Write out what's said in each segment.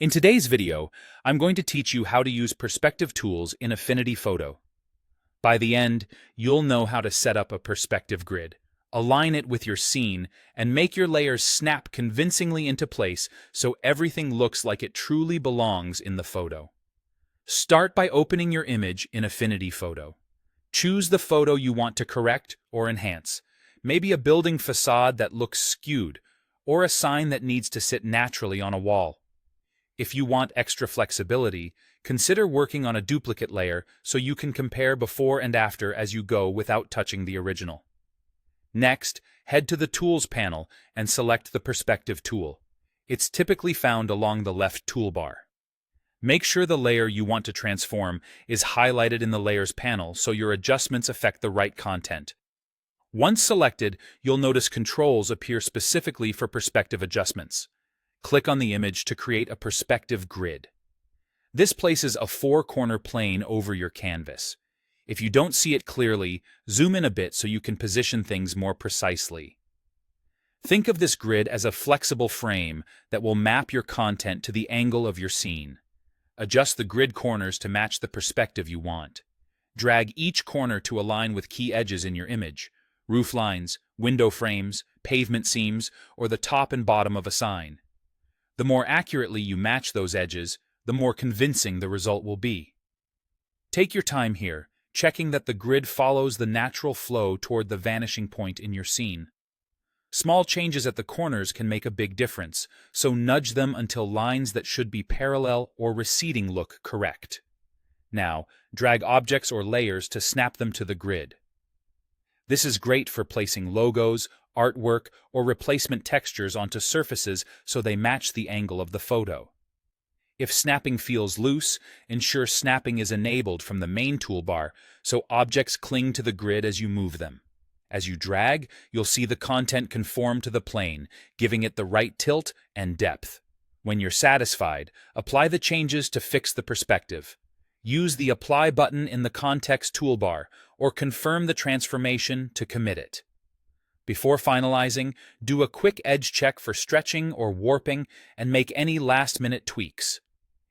In today's video, I'm going to teach you how to use perspective tools in Affinity Photo. By the end, you'll know how to set up a perspective grid, align it with your scene, and make your layers snap convincingly into place so everything looks like it truly belongs in the photo. Start by opening your image in Affinity Photo. Choose the photo you want to correct or enhance, maybe a building facade that looks skewed, or a sign that needs to sit naturally on a wall. If you want extra flexibility, consider working on a duplicate layer so you can compare before and after as you go without touching the original. Next, head to the Tools panel and select the Perspective tool. It's typically found along the left toolbar. Make sure the layer you want to transform is highlighted in the Layers panel so your adjustments affect the right content. Once selected, you'll notice controls appear specifically for perspective adjustments. Click on the image to create a perspective grid. This places a four-corner plane over your canvas. If you don't see it clearly, zoom in a bit so you can position things more precisely. Think of this grid as a flexible frame that will map your content to the angle of your scene. Adjust the grid corners to match the perspective you want. Drag each corner to align with key edges in your image: roof lines, window frames, pavement seams, or the top and bottom of a sign. The more accurately you match those edges, the more convincing the result will be. Take your time here, checking that the grid follows the natural flow toward the vanishing point in your scene. Small changes at the corners can make a big difference, so nudge them until lines that should be parallel or receding look correct. Now, drag objects or layers to snap them to the grid. This is great for placing logos, artwork, or replacement textures onto surfaces so they match the angle of the photo. If snapping feels loose, ensure snapping is enabled from the main toolbar so objects cling to the grid as you move them. As you drag, you'll see the content conform to the plane, giving it the right tilt and depth. When you're satisfied, apply the changes to fix the perspective. Use the Apply button in the Context toolbar or confirm the transformation to commit it. Before finalizing, do a quick edge check for stretching or warping and make any last-minute tweaks.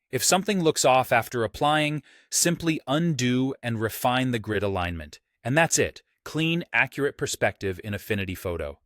If something looks off after applying, simply undo and refine the grid alignment. And that's it. Clean, accurate perspective in Affinity Photo.